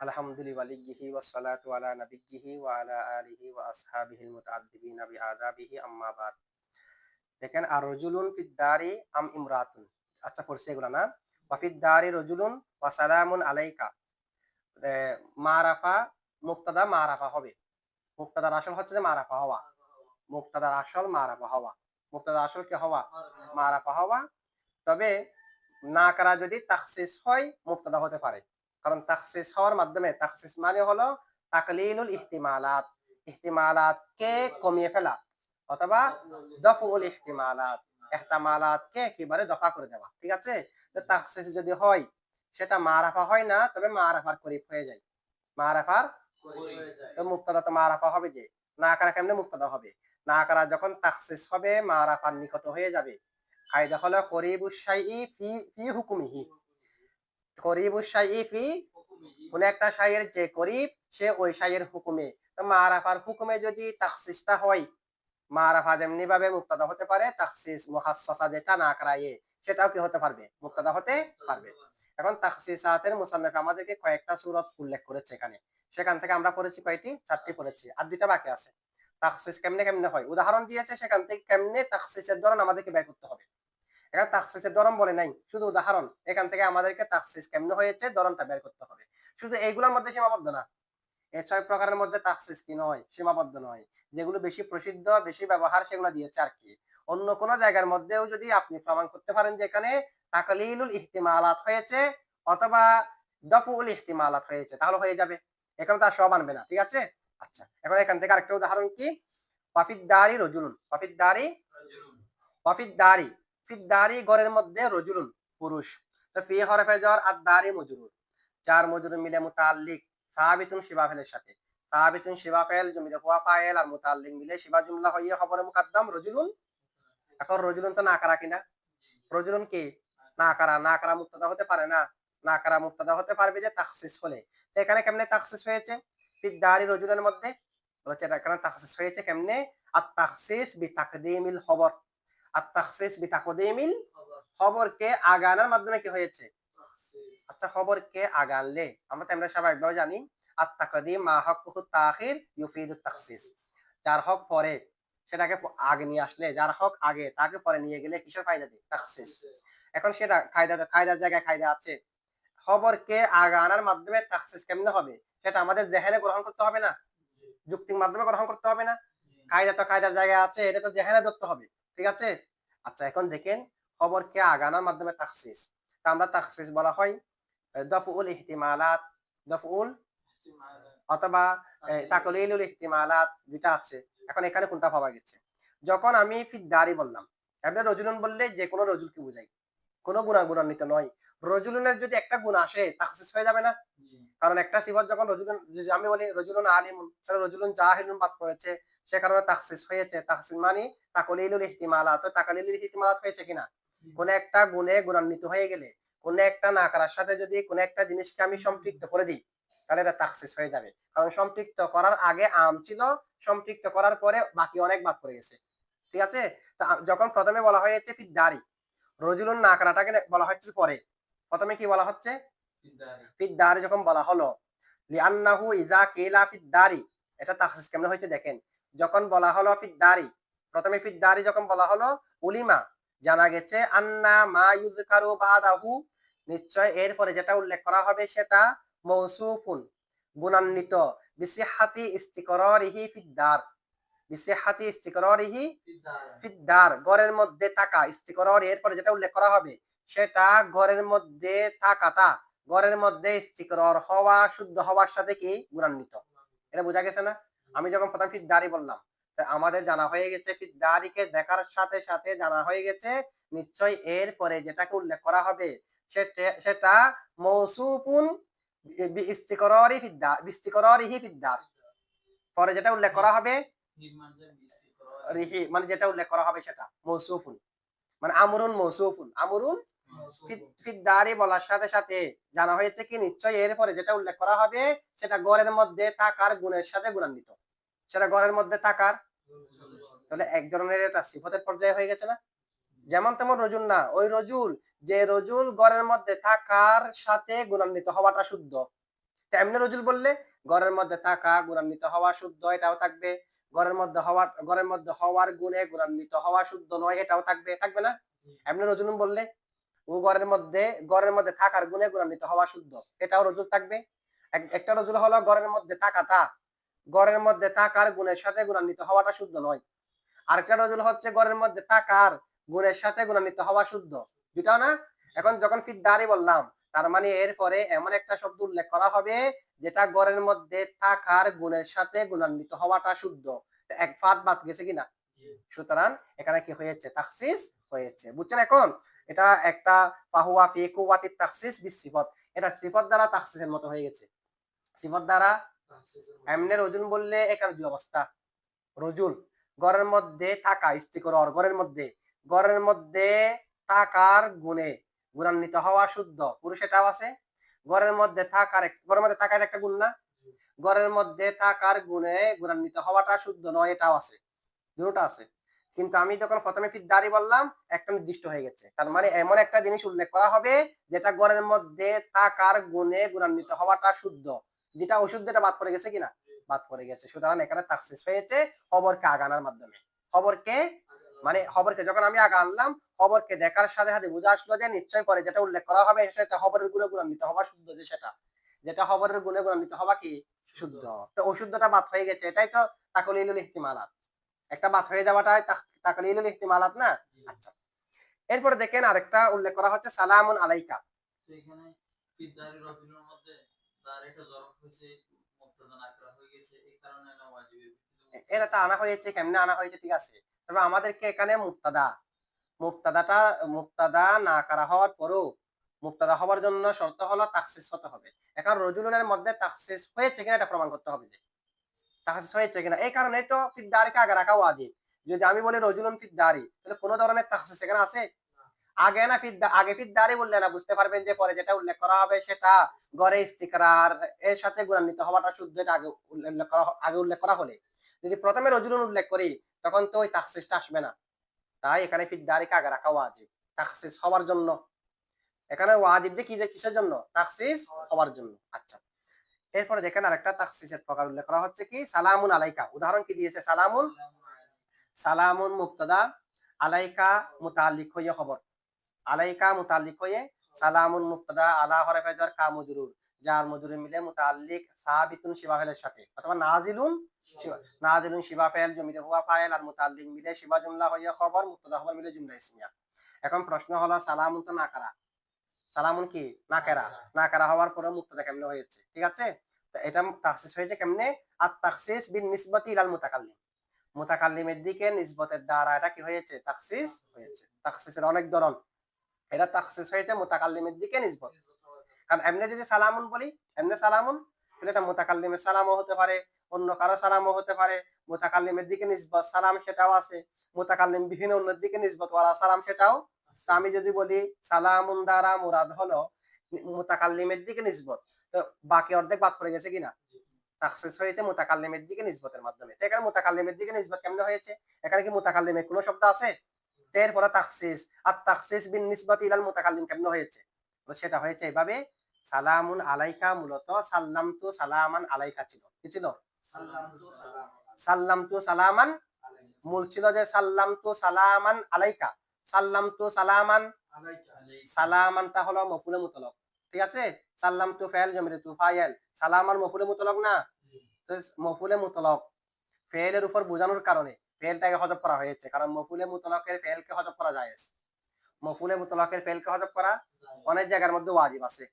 আলহামদুলিল্লাহি ওয়াসসালাতু আলা নাবিয়্যিহি ওয়া আলা আলিহি ওয়া আসহাবিহিল মুতাআদ্দিবিনা বিআদাবিহি আম্মা বাদ। দেখেন আর রাজুলুন ফিদ দারি আম ইমরাতুন। আচ্ছা পড়ছি এগুলা না? ওয়া ফিদ দারি রাজুলুন ওয়া সালামুন আলাইকা। এ মারাফা মুবতাদা মারাফা হবে। মুবতাদার আসল হচ্ছে যে মারাফা হওয়া। মুবতাদার আসল মারাফা হওয়া। মুবতাদার আসল কি হওয়া? মারাফা হওয়া। তবে নাকারা যদি তাখসিস হয় মুবতাদা হতে পারে। কারণ তাখসিস হওয়ার মাধ্যমে তাখসিস মানে হলো তাকলিলুল ইহতিমালাত। ইহতিমালাতকে কমিয়ে ফেলা অথবা দফউল ইহতিমালাত। ইহতিমালাতকে একেবারে দফা করে দেওয়া। ঠিক আছে? তো তাখসিস যদি হয় সেটা মারাফা হয় না, তবে মারাফার করিব হয়ে যায়। মারাফার তো মুক্তাদা তো মারাফা হবে যে। নাকারা কেমনে মুক্তাদা হবে? নাকারা যখন তাখসিস হবে মারাফার নিকট হয়ে যাবে। কায়দা হলো করিবুশ শাইই ফি ফি হুকুমিহি। করিবুশ শাইই ফি কোন একটা শাইয়ের যে করিব সে ওই শাইয়ের হুকুমে। তো মারাফার হুকুমে যদি তাখসিসটা হয়, মারাফা যেমনি ভাবে মুক্তাদা হতে পারে, তাখসিস মুখাসসাসা যেটা নাকরায়ে সেটাও কি হতে পারবে? মুক্তাদা হতে পারবে। এখন তাখসিসাতের মুসান্নিফ আমাদেরকে কয়েকটা সূরত উল্লেখ করেছে এখানে। সেখান থেকে আমরা পড়েছি কয়টি? 4টি পড়েছি। আর 2টা বাকি আছে। তাখসিস কেমনে কেমনে হয়? উদাহরণ দিয়েছে সেখান থেকে কেমনে তাখসিসের ধরন আমাদেরকে বের করতে হবে। এখানে তাখসিসের ধরন বলে নাই, শুধু উদাহরণ। এখান থেকে আমাদেরকে তাখসিস কেমনে হয়েছে ধরনটা বের করতে হবে। শুধু এইগুলোর মধ্যে সীমাবদ্ধ না। এই 6 প্রকারের মধ্যে তাখসিস কি নয়? সীমাবদ্ধ নয়। যেগুলো বেশি প্রসিদ্ধ, বেশি ব্যবহার সেগুলো দিয়েছে আর কি। অন্য কোন জায়গার মধ্যেও যদি আপনি প্রমাণ করতে পারেন যে এখানে তাকলিলুল ইহতিমালাত হয়েছে অথবা দফউল ইহতিমালাত হয়েছে তাহলে হয়ে যাবে। এখানে তো আর সব আনবে না। ঠিক আছে? আচ্ছা। এখন এখান থেকে আরেকটা উদাহরণ কি? ওয়াফিদ দারি রজুলুন। ওয়াফিদ দারি ওয়াফিদ দারি। ফিদ দারি ঘরের মধ্যে রজুলুন পুরুষ। তো ফি হরফে jar আর দারি মজরুর। চার মজরুর মিলে মুতাআল্লিক সাবিতুন শিবা ফেলের সাথে। সাবিতুন শিবা ফেল জমিরে হুয়া ফাইল আর মুতাআল্লিক মিলে শিবা জুমলা হইয়ে খবরে মুকদ্দম রজুলুন। এখন রজুলুন তো নাকারা কিনা? রজুলুন কি? নাকারা। নাকারা মুক্তাদা হতে পারে না। নাকারা মুক্তাদা হতে পারবে যে তাখসিস হলে। তো এখানে কেমনে তাখসিস হয়েছে? ফিদ দারি রজুলের মধ্যে বলেছে এটা এখানে তাখসিস হয়েছে কেমনে? আত তাখসিস বি তাকদিমিল খবর। আত তাখসিস বি তাকদিমিল খবরকে আগানোর মাধ্যমে কি হয়েছে? আচ্ছা খবরকে আগানলে আমরা তো আমরা স্বাভাবিকভাবে জানি আত তাকদিম মা হকুহু তাখির ইউফিদু তাখসিস। যার হক পরে সেটাকে আগে নিয়ে আসলে, যার হক আগে তাকে পরে নিয়ে গেলে কিসের ফায়দা দেয়? তাখসিস। এখন সেটা কায়দার জায়গায় কায়দা আছে। খবরকে আগানোর মাধ্যমে তাখসিস কেমনে হবে? সেটা আমাদের জেহেনে গ্রহণ করতে হবে না? যুক্তির মাধ্যমে গ্রহণ করতে হবে না? কায়দা তো কায়দার জায়গায় আছে, এটা তো জেহেনে ধরতে হবে। ঠিক আছে? আচ্ছা এখন দেখেন খবরকে আগানোর মাধ্যমে তাখসিস। তা আমরা তাখসিস বলা হয় দফউল ইহতিমালাত, দফউল অথবা তাকলিলুল ইহতিমালাত যেটা আছে। এখন এখানে কোনটা পাওয়া গেছে? যখন আমি ফিদ দারি বললাম, এমনি রজুলুন বললে যে কোনো রজুলকে বুঝাই। কোনো গুণান্বিত নয়। রজুলুনের যদি একটা গুণ আসে তাখসিস হয়ে যাবে না? কারণ একটা সিফত যখন রজুলুন, যদি আমি বলি রজুলুন আলিমুন, তাহলে রজুলুন জাহিলুন বাদ পড়েছে। সে কারণে তাখসিস হয়েছে। তাখসিস মানে তাকলিলুল ইহতিমালাত। তো তাকলিলুল ইহতিমালাত হয়েছে কিনা? কোন একটা গুণে গুণান্বিত হয়ে গেলে, কোন একটা নাকারার সাথে যদি কোন একটা জিনিসকে আমি সম্পৃক্ত করে দিই, তাহলে এটা তাখসিস হয়ে যাবে। কারণ সম্পৃক্ত করার আগে আম ছিল, সম্পৃক্ত করার পরে বাকি অনেক বাদ পড়ে গেছে। ঠিক আছে? তো যখন প্রথমে বলা হয়েছে ফিদ দারি, রজুলুন নাকারাটাকে বলা হচ্ছে পরে। প্রথমে কি বলা হচ্ছে? ফিদ দারি যখন বলা হলো লিআন্নাহু ইযা কিলা ফিদ দারি, এটা তাখসিস কেমনে হয়েছে দেখেন। যখন বলা হলো ফিদ দারি, প্রথমে ফিদ দারি যখন বলা হলো উলিমা জানা গেছে আন্না মা ইউযকারু বাদাহু, নিশ্চয় এরপরে যেটা উল্লেখ করা হবে সেটা মৌসুফুন গুণান্বিত বিসিহাতি ইস্তিকরারিহি ফিদ দার। বিসিহাতি ইস্তিকরারিহি ফিদ দার ঘরের মধ্যে থাকা। ইস্তিকরার এরপরে যেটা উল্লেখ করা হবে সেটা ঘরের মধ্যে থাকাটা, ঘরের মধ্যে ইস্তিকরার হওয়া, শুদ্ধ হওয়ার সাথে কি গুণান্বিত। এটা বোঝা গেছে না? আমি যখন প্রথম ফিদ দারি বললাম, আমাদের জানা হয়ে গেছে ফিদ দারিকে দেখার সাথে সাথে জানা হয়ে গেছে নিশ্চয় এর পরে যেটাকে উল্লেখ করা হবে সেটা মৌসুফুন বিইস্তিকরারি ফিদ দার, বিইস্তিকরারিহি ফিদ দার। পরে যেটা উল্লেখ করা হবে রিহি মানে যেটা উল্লেখ করা হবে সেটা মৌসুফুন, মানে আমরুন মৌসুফুন। আমরুন ফিদ দারি বলার সাথে সাথে জানা হয়েছে কি নিশ্চয় এর পরে যেটা উল্লেখ করা হবে সেটা গড়ের মধ্যে থাকার গুণের সাথে গুণান্বিত। সেটা গড়ের মধ্যে থাকার, তাহলে এক ধরনের এটা সিফতের পর্যায়ে হয়ে গেছে না? যেমন তেমন রজুল না, ওই রজুল যে রজুল গড়ের মধ্যে থাকার সাথে গুণান্বিত হওয়াটা শুদ্ধ, তো এমনি রজুল বললে ঘরের মধ্যে থাকা গুণান্বিত হওয়া শুদ্ধ এটাও থাকবে, ঘরের মধ্যে হওয়ার গুণে গুণান্বিত হওয়া শুদ্ধ নয় এটাও থাকবে, থাকবে না? এমনি রজুল বললে ও ঘরের মধ্যে থাকার গুণে গুণান্বিত হওয়া শুদ্ধ এটাও রজুল থাকবে। একটা রজুল হলো ঘরের মধ্যে থাকাটা ঘরের মধ্যে থাকার গুণের সাথে গুণান্বিত হওয়াটা শুদ্ধ নয়। আরেকটা রজুল হচ্ছে ঘরের মধ্যে থাকার গুণের সাথে গুণান্বিত হওয়া শুদ্ধ, দুটাও না? এখন যখন ফিদ্দারি বললাম তার মানে এরপরে এমন একটা শব্দ উল্লেখ করা হবে যেটা ঘরের মধ্যে থাকার গুণের সাথে গুণান্বিত হওয়াটা শুদ্ধ। এক ফাঁদ বাদ গেছে কিনা? সুতরাং এখানে কি হয়েছে? তাখসিস হয়েছে, বুঝছেন? এখন এটা একটা ফাহুয়া ফি কুওয়াতিত তাখসিস বিসিফত, এটা সিফত দ্বারা তাখসিসের মতো হয়ে গেছে। সিফত দ্বারা এমনে রজুল বললে এখানে দুই অবস্থা। রজুল ঘরের মধ্যে থাকা ইস্তিকরর ঘরের মধ্যে থাকার গুণে গুণান্বিত হওয়া শুদ্ধ, পুরুষ এটাও আছে। ঘরের মধ্যে থাকার একটা গুণ না? ঘরের মধ্যে থাকার গুণে গুণান্বিত হওয়াটা শুদ্ধ নয় এটাও আছে, দুটোটা আছে। কিন্তু আমি যখন প্রথমে ফিদ্দারি বললাম একটা নির্দিষ্ট হয়ে গেছে, তার মানে এমন একটা জিনিস উল্লেখ করা হবে যেটা ঘরের মধ্যে থাকার গুণে গুণান্বিত হওয়াটা শুদ্ধ, যেটা অশুদ্ধ এটা বাদ পড়ে গেছে কিনা? বাদ পড়ে গেছে। সুতরাং এখানে তাখসিস হয়েছে খবরকে আগানোর মাধ্যমে। খবরকে যখন আমি আগা আনলাম, খবরকে দেখার সাথে সাথে বুঝে আসলো যে নিশ্চয় পরে যেটা উল্লেখ করা হবে সেটা খবরের গুণে গুণান্বিত হওয়া শুদ্ধ, যেটা খবরের গুণে গুণান্বিত হওয়া কি শুদ্ধ। তো অশুদ্ধটা বাদ হয়ে গেছে, এটাই তো তাকলিলুল ইহতিমালাত। একটা বাদ হয়ে যাওয়াটাই তাকলিলুল ইহতিমালাত না? আচ্ছা, এরপরে দেখেন আরেকটা উল্লেখ করা হচ্ছে সালামুন আলাইকা। এখানে ফিদ্দারি রজুলের মধ্যে তার একটা জরফ হয়েছে, মুবতাদা নাকরা হয়ে গেছে, এই কারণে না ওয়াজিবের ভিত্তিতে এটা তো আনা হয়েছে, কেমনে আনা হয়েছে ঠিক আছে, তবে আমাদেরকে এখানে মুবতাদা না করা হওয়ার পরও মুবতাদা হওয়ার জন্য শর্ত হলো তাখসিস হতে হবে। এখন রজুলের মধ্যে তাখসিস হয়েছে কিনা এটা প্রমাণ করতে হবে যে তাখসিস হয়েছে কিনা। এই কারণে তো ফিদ্দারিকে আগে রাখা ওয়াজিব। যদি আমি বলি রজুলুন ফিদ্দারি, তাহলে কোনো ধরনের তাখসিস এখানে আছে? আগে ফিদ্দারি বললে না বুঝতে পারবেন যে পরে যেটা উল্লেখ করা হবে সেটা গড়ে ইস্তিকরার এর সাথে গুণান্বিত হওয়াটা শুদ্ধ, এটা আগে উল্লেখ করা হলে। যদি প্রথমে রজুলুন উল্লেখ করি তখন তো ওই তাখসিসটা আসবে না। তাই এখানে ফিদ্দারিকে আগে রাখা ওয়াজিব তাখসিস হওয়ার জন্য। এখানে ওয়াজিব যে কিসের জন্য? তাখসিস হওয়ার জন্য। আচ্ছা, এরপরে দেখেন আরেকটা তাখসিসের প্রকার উল্লেখ করা হচ্ছে কি সালামুন আলাইকা। উদাহরণ কি দিয়েছে? সালামুন মুবতাদা, আলাইকা মুতাআল্লিক হয়ে খবর। আলাইকা মুতাআল্লিক হয়ে সালামুন মুবতাদা, আলা হরফে জার কা মজরুর, জার মজরুর মিলে মুতাআল্লিক সাবিতুন শিবা ফেলের সাথে, অথবা নাজিলুন শিবা ফেল জমিতে হুয়া ফাইল আর মুতাআল্লিক মিলে শিবা জুমলা হয়ে খবর, মুবতাদা খবর মিলে জুমলা ইসমিয়া। এখন প্রশ্ন হলো সালামুন তো নাকারা, সালামুন কি নাকারা হওয়ার পরে মুবতাদা কেমনে হয়েছে? ঠিক আছে, তো এটা তাখসিস হয়েছে কেমনে? আত তাখসিস বিন নিসবতি ইলাল মুতাকাল্লিম, মুতাকাল্লিমের দিকে নিসবতের দ্বারা এটা কি হয়েছে? তাখসিস হয়েছে। তাখসিসের অনেক ধরন, এটা তাখসিস হয়েছে মুতাকাল্লিমের দিকে নিসবত। কারণ এমনি যদি সালামুন বলি, এমনি সালামুন, তাহলে এটা মুতাকাল্লিমের সালামও হতে পারে, অন্য কারো সালামও হতে পারে। মুতাকাল্লিমের দিকে নিসবত সালাম সেটাও আছে, মুতাকাল্লিম বিহীন অন্যের দিকে নিসবত ওয়ালা সালাম সেটাও। তো আমি যদি বলি সালামুন দ্বারা মুরাদ হলো মুতাকাল্লিমের দিকে নিসবত, তো বাকি অর্ধেক বাদ পড়ে গেছে কিনা? তাখসিস হয়েছে মুতাকাল্লিমের দিকে নিসবতের মাধ্যমে। তো এখানে মুতাকাল্লিমের দিকে নিসবত কেমনে হয়েছে? এখানে কি মুতাকাল্লিমের কোনো শব্দ আছে? এরপরে তাখসিস আর তাখসিস বিন নিসবতি ইলাল মুতাকাল্লিম কেমনে হয়েছে? সেটা হয়েছে এভাবে, সালামুন আলাইকা মূলত সাল্লামতু সালামান আলাইকা ছিল। কি ছিল? সাল্লামতু সালামান, মূল ছিল যে সাল্লামতু সালামান আলাইকা, সাল্লামতু সালামান, সালামানটা হলো মফউলে মুতলাক। ঠিক আছে, সাল্লামতু ফাইল জমিরে তু ফাইল, সালামান মফউলে মুতলাক না? তো মফউলে মুতলাক ফেলের উপর বোঝানোর কারণে ফেলটাকে হযফ করা হয়েছে, কারণ মফউলে মুতলাকের ফেলকে হযফ করা জায়েজ। মফউলে মুতলাকের ফেলকে হযফ করা অনেক জায়গার মধ্যে ওয়াজিব আছে,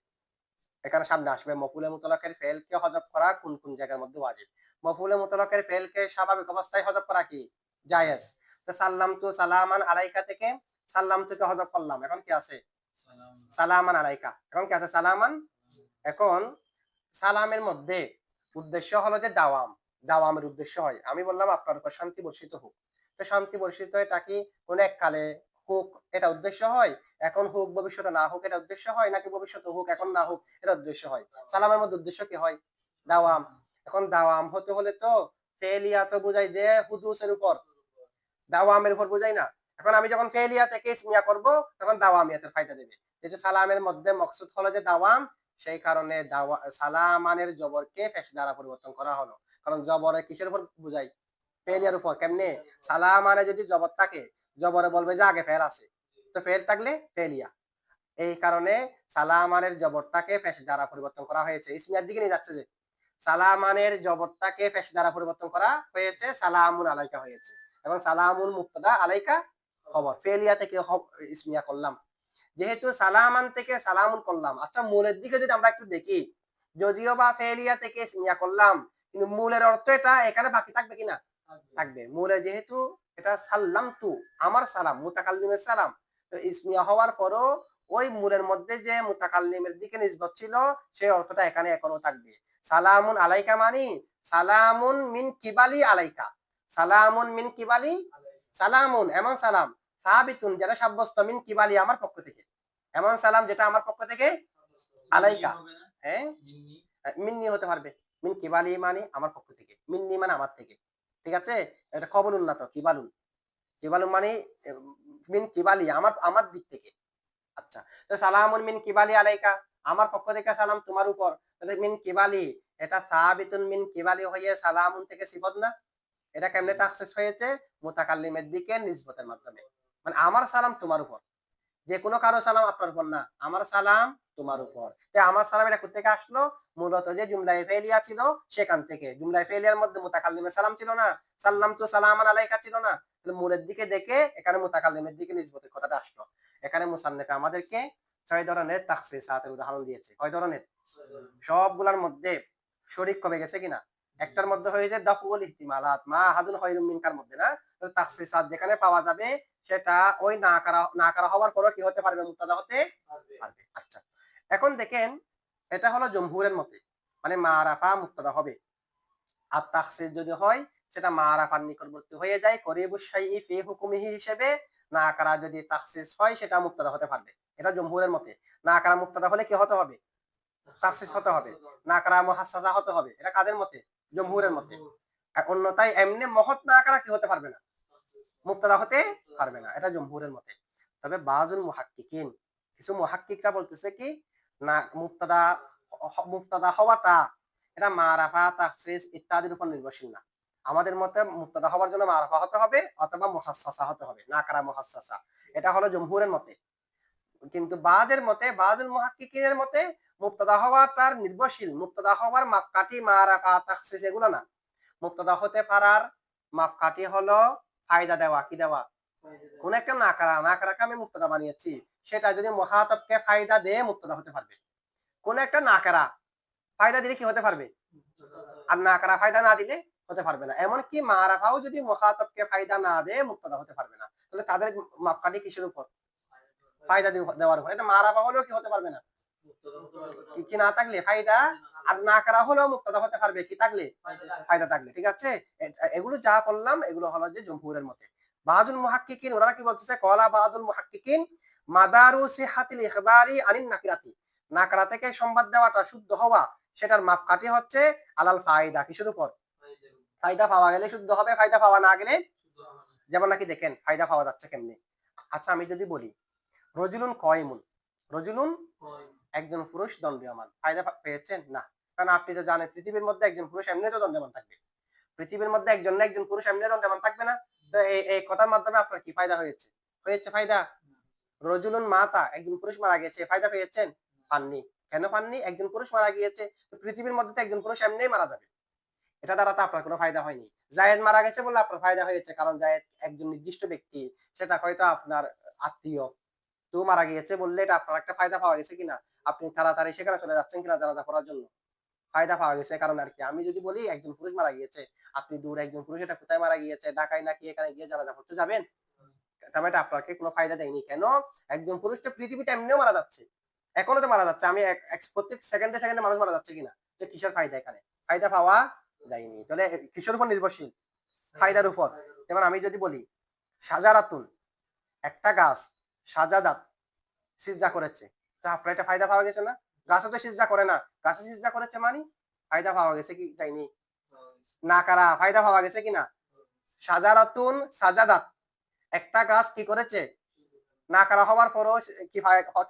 এখানে সামনে আসবে মফউলে মুতলাকের ফেলকে হযফ করা কোন কোন জায়গার মধ্যে ওয়াজিব। মফউলে মুতলাকের ফেলকে স্বাভাবিক অবস্থায় হযফ করা কি জায়েজ। তো সাল্লামতু সালামান আলাইকা থেকে সাল্লামতুকে হযফ করলাম, এখন কি আছে? সালামান আলাইকা, এখন কি আছে? সালামান। এখন সালামের মধ্যে উদ্দেশ্য হলো যে দাওয়ামের উদ্দেশ্য হয়। আমি বললাম আপনার উপর শান্তি বর্ষিত হোক, তো শান্তি বর্ষিত এটা কি কোন এককালে হোক এটা উদ্দেশ্য হয়, এখন হোক ভবিষ্যতে না হোক এটা উদ্দেশ্য হয়, নাকি ভবিষ্যতে হোক এখন না হোক এটা উদ্দেশ্য হয়? সালামের মধ্যে উদ্দেশ্য কি হয়? দাওয়াম। এখন দাওয়াম হতে হলে তো ফেলিয়া তো বোঝাই যে হুদুসের উপর, দাওয়ামের উপর বোঝাই না। এখন আমি যখন ফেলিয়া থেকে ইসমিয়া করব তখন দাওয়ামিয়াতের ফায়দা দেবে। যেহেতু সালামের মধ্যে মকসুদ হলো যে দাওয়াম, সেই কারণে সালামানের জবরকে ফেস দ্বারা পরিবর্তন করা হলো। কারণ জবরে কিসের উপর বুঝাই? ফেলিয়ার উপর। কেমনে? সালামানে যদি জবর থাকে, জবরে বলবে যে আগে ফেল আছে, তো ফেল থাকলে ফেলিয়া। এই কারণে সালামানের জবরটাকে ফেস দ্বারা পরিবর্তন করা হয়েছে। ইসমিয়ার দিকে নিয়ে যাচ্ছে যে সালামানের জবরটাকে ফেস দ্বারা পরিবর্তন করা হয়েছে, সালামুন আলাইকা হয়েছে, এবং সালামুন মুক্তাদা আলাইকা খবর। ফেলিয়া থেকে ইসমিয়া করলাম, যেহেতু সালামান থেকে সালামুন করলাম। আচ্ছা, মূলের দিকে যদি আমরা একটু দেখি, যদিও বা ফেলিয়া থেকে ইসমিয়া করলাম, কিন্তু মূলের অর্থ এটা এখানে বাকি থাকবে কিনা? থাকবে। মূলে যেহেতু এটা সাল্লাম তু, আমার সালাম, মুতাকাল্লিমের সালাম, তো ইসমিয়া হওয়ার পরও ওই মূলের মধ্যে যে মুতাকাল্লিমের দিকে নিসবত ছিল সেই অর্থটা এখানে এখনো থাকবে। সালামুন আলাইকা মানি সালামুন মিন কিবালি আলাইকা, সালামুন মিন কিবালি, সালামুন এমন সালাম, সাবিতুন যেটা সাব্যস্ত, মিন কিবালি আমার পক্ষ থেকে, এমন সালাম যেটা আমার পক্ষ থেকে, আলাইকা, হ্যাঁ মিন্নি হতে পারবে। মিন কিবালি মানে আমার পক্ষ থেকে, মিন্নি মানে আমার থেকে। ঠিক আছে, এটা খবর উন্নত কিবালুন, কিবালুন মানে মিন কিবালি আমার আমার দিক থেকে। আচ্ছা, তো সালামুন মিন কিবালি আলাইকা, আমার পক্ষ থেকে সালাম তোমার উপর। তাহলে মিন কিবালি এটা সাবিতুন মিন কিবালি হয়ে সালামুন থেকে সিফত না? এটা কেমনে তাখসিস হয়েছে? মুতাকাল্লিমের দিকে নিসবতের মাধ্যমে। মানে আমার সালাম তোমার উপর, যে কোনো কারো সালাম আপনার উপর না, আমার সালাম তোমার উপর। যে আমার সালাম এটা কোথা থেকে আসলো? মূলত যে জুমলায়ে ফেলিয়া ছিল সেখান থেকে। জুমলায়ে ফেলিয়ার মধ্যে মুতাকাল্লিমের সালাম ছিল না, সাল্লাম তু সালামান আলাইকা ছিল না, তাহলে মূলের দিকে দেখে এখানে মুতাকাল্লিমের দিকে নিসবতের কথাটা আসলো। এখানে মুসান্নিফ আমাদেরকে 6 ধরনের তাখসিসাতের উদাহরণ দিয়েছে। কয় ধরনের? সবগুলোর মধ্যে শরীক কমে গেছে কিনা? একটার মধ্যে হয়েছে দাফুল ইহতিমালাত, মা হাদুন খায়রুম মিনকার মধ্যে না, তো তাখসিসাত যেখানে পাওয়া যাবে সেটা ওই না করা হওয়ার পরও কি হতে পারবে? মুক্তাদা হতে পারবে। আচ্ছা, এখন দেখেন, এটা হলো জমহুরের মতে, মানে মারাফা মুক্তাদা হবে। আর তাখসিস যদি হয় সেটা মারাফার নিকটবর্তী হয়ে যায়, করিবুশ শাইই ফি হুকুমিহি হিসেবে। না করা যদি তাখসিস হয় সেটা মুক্তাদা হতে পারবে। এটা জমহুরের মতে। না করা মুক্তাদা হলে কি হতে হবে? তাখসিস হতে হবে। না করা মুহাসসাসা হতে হবে। এটা কাদের মতে? জমহুরের মতে। অন্যথায় এমনি মহৎ না করা কি হতে পারবে না? মুক্তাদা হতে পারবে না। এটা জমহুরের মতে। তবে বাযুল মুহাক্কিকিন, কিছু মুহাক্কিকরা বলতেছে কি না, মুক্তাদা হওয়াটা এটা মারাফা, তাখসিস ইত্যাদির উপর নির্ভরশীল না। আমাদের মতে মুক্তাদা হওয়ার জন্য মারাফা হতে হবে অথবা মুহাসসাসা হতে হবে, না করা মুহাসসাসা। এটা হলো জমহুরের মতে। কিন্তু বাজের মতে, বাজুল মুহাক্কিকিনের মতে মুক্তাদা হওয়াটার নির্ভরশীল, মুক্তাদা হওয়ার মাপকাঠি মারাফা, তাখসিস এগুলো না। মুক্তাদা হতে পারার মাপকাঠি হলো ফায়দা দেওয়া। কি দেওয়া? কোন একটা না করাকে আমি মুক্তাদা বানিয়েছি, সেটা যদি মুখাতাবকে ফায়দা দিয়ে মুক্তাদা হতে পারবে। কোন একটা না করা ফায়দা দিলে কি হতে পারবে? আর না করা ফায়দা না দিলে হতে পারবে না। এমনকি মারাফাও যদি মুখাতাবকে ফায়দা না দেয় মুক্তাদা হতে পারবে না। তাহলে তাদের মাপকাঠি কিসের উপর? ফায়দা দেওয়ার উপর। এটা মারাফা হলেও কি হতে পারবে না? কি না থাকলে ফায়দা, আর না করা হলেও মুক্তাদা হতে পারবে কি থাকলে? ফায়দা থাকলে। ঠিক আছে, এগুলো যা করলাম এগুলো হলো যে জমহুরের মতে। বাযুল মুহাক্কিকিন ওরা কি বলতেছে? কলা বাযুল মুহাক্কিকিন মাদারু সিহাতিল ইখবারি আনিন নাকিরাতি, নাকরা থেকে সংবাদ দেওয়াটা শুদ্ধ হওয়া সেটার মাপকাঠি হচ্ছে আলাল ফায়দা। কিসের উপর? ফায়দা পাওয়া গেলে শুদ্ধ হবে, ফায়দা পাওয়া না গেলে। যেমন নাকি দেখেন ফায়দা পাওয়া যাচ্ছে কেমনে। আচ্ছা, আমি যদি বলি রজুলুন কয়মুন, রজুলুন একজন পুরুষ দণ্ডীয়মান, ফায়দা পেয়েছেন না? কারণ আপনি তো জানেন পৃথিবীর মধ্যে একজন পুরুষ এমনি তো দণ্ডীয়মান থাকবে, পৃথিবীর মধ্যে একজন না একজন পুরুষ এমনি দণ্ডীয়মান থাকবে না? তো এই কথার মাধ্যমে আপনার কি ফায়দা হয়েছে? হয়েছে ফায়দা। রজুলুন মাতা, একজন পুরুষ মারা গেছে, ফায়দা পেয়েছেন? পাননি। কেন পাননি? একজন পুরুষ মারা গিয়েছে, তো পৃথিবীর মধ্যে তো একজন পুরুষ এমনি মারা যাবে, এটা দ্বারা তো আপনার কোনো ফায়দা হয়নি। জায়েদ মারা গেছে বলে আপনার ফায়দা হয়েছে, কারণ জায়েদ একজন নির্দিষ্ট ব্যক্তি, সেটা হয়তো আপনার আত্মীয়। তো মারা গিয়েছে বললে এটা আপনার একটা ফায়দা পাওয়া গেছে কিনা? আপনি তাড়াতাড়ি সেখানে চলে যাচ্ছেন কিনা জানাজা করার জন্য, ফায়দা পাওয়া গেছে। কারণ আর কি, আমি যদি বলি একজন পুরুষ মারা গিয়েছে, আপনি দূর একজন পুরুষ, এটা কোথায় মারা গিয়েছে, ঢাকায় নাকি, এখানে গিয়ে জানাজা করতে যাবেন, তবে এটা আপনাকে কোনো ফায়দা দেয়নি। কেন? একজন পুরুষ তো পৃথিবীতে এমনিও মারা যাচ্ছে, এখনো তো মারা যাচ্ছে, আমি প্রত্যেক সেকেন্ডে সেকেন্ডে মানুষ মারা যাচ্ছে কিনা, যে কিসের ফায়দা? এখানে ফায়দা পাওয়া যায়নি। তাহলে কিসের উপর নির্ভরশীল? ফায়দার উপর। যেমন আমি যদি বলি সাজারাতুন, একটা গাছ, সাজাদাত সিজদা করেছে, তো আপনার এটা ফায়দা পাওয়া গেছে না? গাছও তো সিজদা করে না, গাছে সিজদা করেছে মানে ফায়দা পাওয়া গেছে কি যায়নি? না কারা ফায়দা পাওয়া গেছে কিনা? সাজারাতুন সাজাদাত, একটা গাছ কি করেছে? না কারা হওয়ার পরও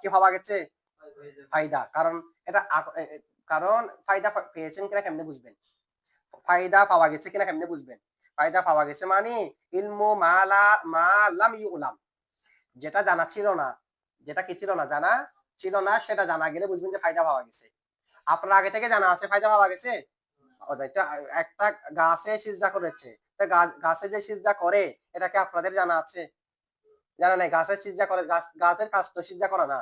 কি পাওয়া গেছে? ফায়দা, কারণ এটা কারণ ফায়দা পেয়েছেন কিনা কেমনে বুঝবেন? ফায়দা পাওয়া গেছে কিনা কেমনে বুঝবেন? ফায়দা পাওয়া গেছে মানে ইলমু মা লাম ইউলাম, যেটা জানা ছিল না, যেটা কি ছিল না, জানা ছিল না, সেটা জানা গেলে বুঝবেন যে ফায়দা পাওয়া গেছে। আপনার আগে থেকে জানা আছে ফায়দা পাওয়া গেছে? তো একটা গাছে সিজদা করেছে, তো গাছে যে সিজদা করে এটা কি আপনাদের জানা আছে? জানা নাই। গাছের সিজদা করে, গাছের কাজ তো সিজদা করা না,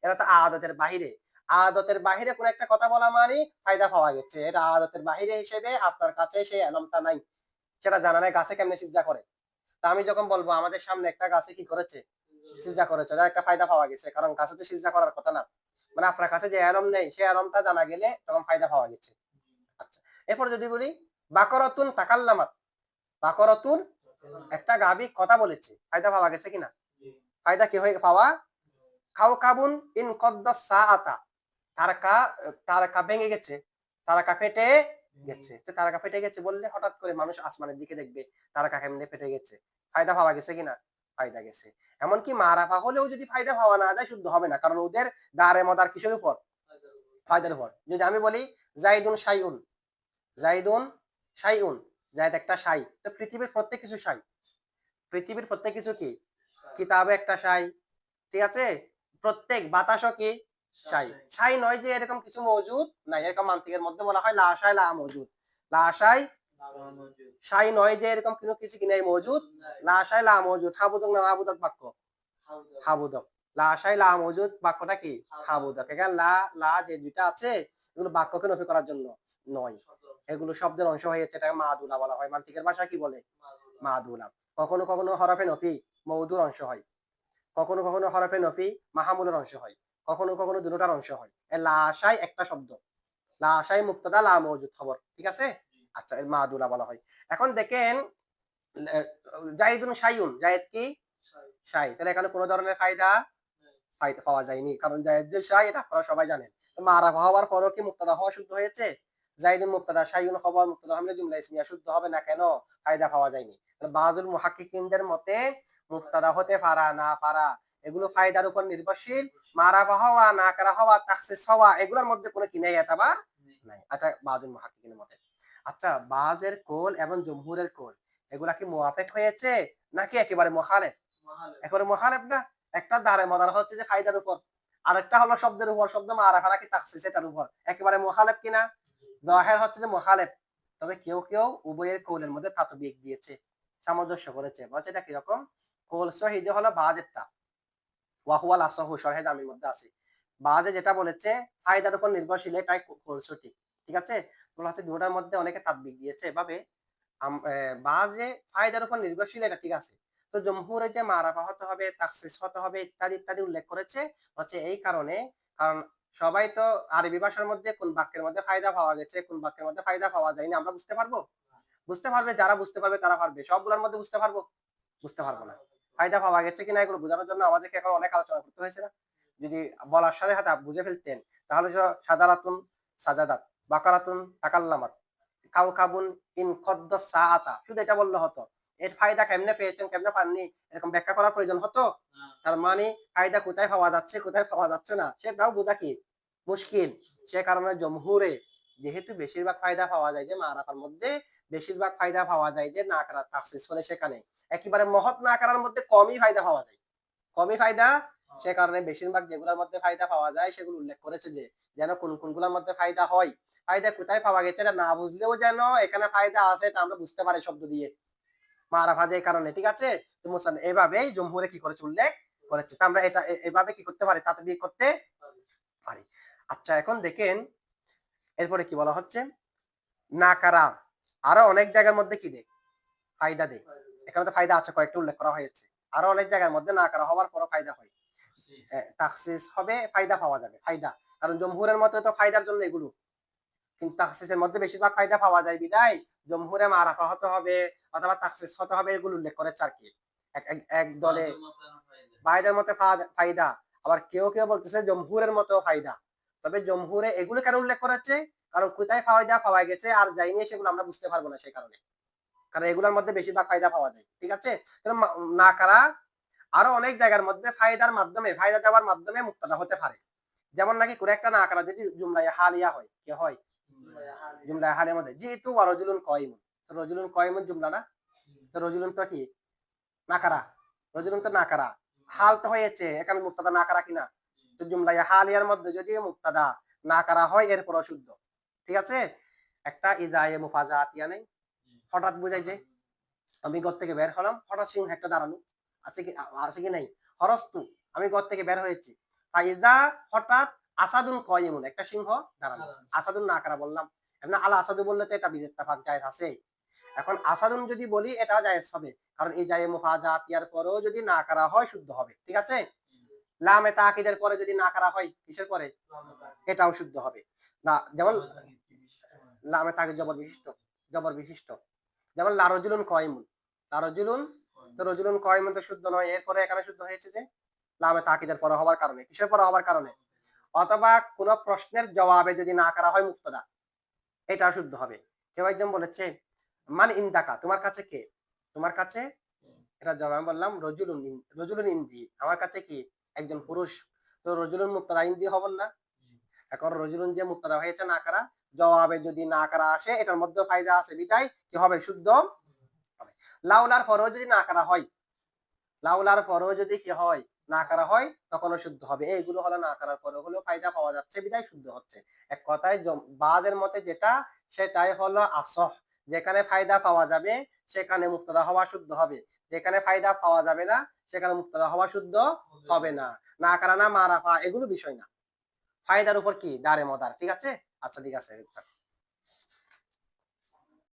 এটা তো আদতের বাহিরে। আদতের বাহিরে কোন একটা কথা বলা মানে ফায়দা পাওয়া গেছে, এটা আদতের বাহিরে হিসেবে আপনার কাছে সেই এলমটা নাই, সেটা জানা নাই গাছে কেমনে সিজদা করে। তা আমি যখন বলবো আমাদের সামনে একটা গাছে কি করেছে, সিজদা করেছে, তার একটা ফায়দা পাওয়া গেছে, কারণ গাছে তো সিজদা করার কথা না। মানে আপনার কাছে যে এলম নেই সেই এলমটা জানা গেলে তখন ফায়দা পাওয়া গেছে। আচ্ছা, এরপর যদি বলি বাকরাতুন তাকাল্লামাত, বাকরাতুন একটা গাভী কথা বলেছে, ফায়দা পাওয়া গেছে কিনা? ফায়দা কি হয়ে পাওয়া? কাউকাবুন ইন কদ্দাস সাআতা, তারকা, তারকা ভেঙে গেছে, তারকা ফেটে গেছে। তো তারকা ফেটে গেছে বললে হঠাৎ করে মানুষ আসমানের দিকে দেখবে তারকা কেমনে ফেটে গেছে, ফায়দা পাওয়া গেছে কিনা? ফায়দা গেছে। এমনকি মারাফা হলেও যদি ফায়দা পাওয়া না যায় শুদ্ধ হবে না, কারণ ওদের দাঁড়ে মদার কিসের উপর? ফায়দার উপর। যদি আমি বলি জাইদুন শাইউন, জাইদুন শাইউন, জায়দ একটা শাই, তো পৃথিবীর প্রত্যেক কিছু শাই, পৃথিবীর প্রত্যেক কিছু কি? কিতাবে একটা শাই, ঠিক আছে? প্রত্যেক বাতাসও কি? শাই। শাই নয় যে এরকম কিছু মজুদ নাই, এরকম মান্তিকের মধ্যে বলা হয় লা শাই লা মজুদ, লা শাই শাই নয় যে এরকম কোনো কিছু কি নাই মজুদ, লা শাই লা মজুদ, হাবুদক না নাবুদক বাক্য? হাবুদক। লা শাই লা মজুদ বাক্যটা কি? হাবুদক। এখানে লা লা যে দুইটা আছে এগুলো বাক্যকে নফি করার জন্য নয়, এগুলো শব্দের অংশ হয়েছে, এটাকে মাদুলা বলা হয়। মান্তিকের ভাষা কি বলে? মাদুলা। কখনো কখনো হরফে নফি মৌদুর অংশ হয়, কখনো কখনো হরফে নফি মাহমুলের অংশ হয়, কখনো কখনো দুটোটার অংশ হয়। লা আশায় একটা শব্দ, লা আশায় মুক্তাদা লা মওজুদ খবর, ঠিক আছে? আচ্ছা, এর মাদুলা বলা হয়। এখন দেখেন জাইদুন শাইউন, জায়েদ কি? শাই, তাহলে এখানে কোনো ধরনের ফায়দা ফায়দা পাওয়া যায়নি, কারণ জায়েদ যে শাই এটা আপনারা সবাই জানেন। মারাফা হওয়ার পরও কি মুক্তাদা হওয়া শুদ্ধ হয়েছে? জাইদুন মুক্তাদা, শাইউন খবর, মুক্তাদা হামলে জুমলা ইসমিয়া শুদ্ধ হবে না, কেন? ফায়দা পাওয়া যায়নি। বাযুল মুহাক্কিকিনদের মতে মুক্তাদা হতে পারা না পারা এগুলো ফায়দার উপর নির্ভরশীল, মারাফা হওয়া না করা হওয়া তাখসিস হওয়া এগুলোর মধ্যে কোনো কি নাই, এতবার নাই। আচ্ছা, বাযুল মুহাক্কিকিনের মতে। আচ্ছা, বাজের কোল এবং জমহুরের কোল এগুলা কি মুওয়াফিক হয়েছে নাকি একেবারে মুখালিফ? একেবারে মুখালিফ না। একটা দাঁড়ে মদার হচ্ছে যে ফায়দার উপর, আরেকটা হলো শব্দের উপর, শব্দ মারাফা নাকি তাখসিস এটার উপর, একেবারে মুখালিফ কিনা? যাহির হচ্ছে যে মুখালিফ। তবে কেউ কেউ উভয়ের কৌলের মধ্যে তাতবিক দিয়েছে, সামঞ্জস্য করেছে, বলছে এটা কিরকম? কৌল সহিহ হলো বাজেরটা, ওয়া হুয়াল আসাহু শরহে জামির মধ্যে আছে। বাজে যেটা বলেছে ফায়দার উপর নির্ভরশীল, এটাই কৌল সঠিক, ঠিক আছে? বলা হচ্ছে দুটার মধ্যে অনেকে তাতবিক দিয়েছে এভাবে। বাজে ফায়দার উপর নির্ভরশীল, এটা ঠিক আছে। তো জমহুরে যে মারাফা হতে হবে, তাখসিস হতে হবে ইত্যাদি ইত্যাদি উল্লেখ করেছে হচ্ছে এই কারণে, কারণ সবাই তো আরবি ভাষার মধ্যে কোন বাক্যের মধ্যে ফায়দা পাওয়া গেছে কোন বাক্যের মধ্যে ফায়দা পাওয়া যায়নি আমরা বুঝতে পারবো? বুঝতে পারবে যারা বুঝতে পারবে তারা পারবে, সবগুলোর মধ্যে বুঝতে পারবো? বুঝতে পারবো না। ফায়দা পাওয়া গেছে কিনা এগুলো বোঝানোর জন্য আমাদেরকে এখন অনেক আলোচনা করতে হয়েছে না? যদি বলার সাথে সাথে বুঝে ফেলতেন তাহলে সাজারাতুন সাজাদাত, বাকারাতুন তাকাল্লামাত, কাউকাবুন ইন কদ্দাস সাআতা শুধু এটা বললে হতো। এর ফায়দা কেমনে পেয়েছেন কেমনে পাননি এরকম ব্যাখ্যা করার প্রয়োজন হতো? তার মানে ফায়দা কোথায় পাওয়া যাচ্ছে কোথায় পাওয়া যাচ্ছে না সেটাও বোঝা কি মুশকিল। সে কারণে জমহুরে যেহেতু বেশিরভাগ ফায়দা পাওয়া যায় যে মারাফার মধ্যে, বেশিরভাগ ফায়দা পাওয়া যায় যে না করা তাখসিস হলে সেখানে একেবারে মহৎ না করার মধ্যে কমই ফায়দা পাওয়া যায়, কমই ফায়দা। সে কারণে বেশিরভাগ যেগুলোর মধ্যে ফায়দা পাওয়া যায় সেগুলো উল্লেখ করেছে যে যেন কোন কোনগুলোর মধ্যে ফায়দা হয়, ফায়দা কোথায় পাওয়া গেছে এটা না বুঝলেও যেন এখানে ফায়দা আছে এটা আমরা বুঝতে পারি শব্দ দিয়ে মারাফা যে কারণে, ঠিক আছে? তো মুসান এভাবেই জমহুরে কি করেছে উল্লেখ করেছে, তা আমরা এটা এভাবে কি করতে পারি তাতবিক করতে পারি। আচ্ছা, এখন দেখেন এরপরে কি বলা হচ্ছে, নাকারা আরো অনেক জায়গার মধ্যে কি দেয় ফায়দা দেয়, এখানে তো ফায়দা আছে কয়েকটা উল্লেখ করা হয়েছে, আরো অনেক জায়গার মধ্যে নাকারা হওয়ার পরও ফায়দা হয়, তাখসিস হবে ফায়দা পাওয়া যাবে ফায়দা, কারণ জমহুরের মতে তো ফায়দার জন্য এগুলো, কিন্তু তাখসিসের মধ্যে বেশিরভাগ ফায়দা পাওয়া যায় বিদায় জমহুরে মারাফা হতে হবে অথবা তাখসিস হতে হবে এগুলো উল্লেখ করেছে আর কি। এক দলে বাইদের মতে ফায়দা, আবার কেউ কেউ বলতেছে জমহুরের মতো ফায়দা। তবে জমহুরে এগুলো কেন উল্লেখ করেছে, কারণ কোথায় ফায়দা পাওয়া গেছে আর যায়নি সেগুলো আমরা বুঝতে পারবো না সেই কারণে, কারণ এগুলোর মধ্যে বেশিরভাগ ফায়দা পাওয়া যায়, ঠিক আছে? না কারা আরো অনেক জায়গার মধ্যে ফায়দার মাধ্যমে ফায়দা দেওয়ার মাধ্যমে মুক্তাদা হতে পারে, যেমন নাকি কোন একটা নাকারা যদি জুমলায় হালিয়া হয়, কি হয়? জুমলায় হালিয়ার মধ্যে জিতু ওয়া রাজুলুন কায়িমুন, তো রাজুলুন কায়িমুন জুমলা না? তো রাজুলুন তো কি নাকারা, রাজুলুন তো নাকারা, হাল তো হয়েছে, এখানে মুক্তাদা নাকারা কিনা? তো জুমলায় হালিয়ার মধ্যে যদি মুক্তাদা নাকারা হয় এরপর অশুদ্ধ, ঠিক আছে? একটা ইদায়ে মুফাজাতিয়া নেই, হঠাৎ বোঝাই যে আমি ঘর থেকে বের হলাম, হঠাৎ সিংহ একটা দাঁড়ানো, আছে কি আছে কি নাই? হরস্তু, আমি ঘর থেকে বের হয়েছি, ফাইজা হঠাৎ আসাদুন কয়িমুন, একটা সিংহ দাঁড়ানো, আসাদুন নাকারা বললাম, এমনি আলা আসাদু বললে তো এটা বিজেত্তাফাক জায়েজ আছে। এখন আসাদুন যদি বলি এটা জায়েজ হবে, কারণ এই জায়ে মুফাজাতিয়ার পরেও যদি নাকারা হয় শুদ্ধ হবে, ঠিক আছে? লামে তাকিদের পরে যদি নাকারা হয় কিসের পরে? এটাও শুদ্ধ হবে না। যেমন লামে তাকিদ জবর বিশিষ্ট, জবর বিশিষ্ট, যেমন লারজুলুন কয়িমুন, লারজুলুন, তো রজুলুন কয়িমুন তো শুদ্ধ নয়, এরপরে এখানে শুদ্ধ হয়েছে যে লামে তাকিদের পরে হওয়ার কারণে, কিসের পরে হওয়ার কারণে? অথবা কোন প্রশ্নের জবাবে যদি না করা হয় মুক্তদা, এটা শুদ্ধ হবে। কেউ একজন বলেছে মান ইন্দাকা, তোমার কাছে কে? তোমার কাছে, এটা জবাব আমি বললাম রজুলুন রজুলুন ইন্দি, আমার কাছে কি একজন পুরুষ, তো রজুলুন মুক্তদা ইন্দি হবেন না? এখন রজুলুন যে মুক্তদা হয়েছে না করা, জবাবে যদি না করা আসে এটার মধ্যে ফায়দা আছে বিদায় কি হবে? শুদ্ধ হবে। লাউলার পরেও যদি না করা হয়, লাউলার পরেও যদি কি হয়? না করা হয় তখনও শুদ্ধ হবে। এইগুলো হলো না করার পরে হলো ফায়দা পাওয়া যাচ্ছে বিদায় শুদ্ধ হচ্ছে। এক কথায় বাজের মতে যেটা সেটাই হলো আসহ, যেখানে ফায়দা পাওয়া যাবে সেখানে মুক্তদা হওয়া শুদ্ধ হবে, যেখানে ফায়দা পাওয়া যাবে না সেখানে মুক্তদা হওয়া শুদ্ধ হবে না। না করা না মারাফা এগুলো বিষয় না, ফায়দার উপর কি দাঁড়ে মদার, ঠিক আছে? আচ্ছা ঠিক আছে।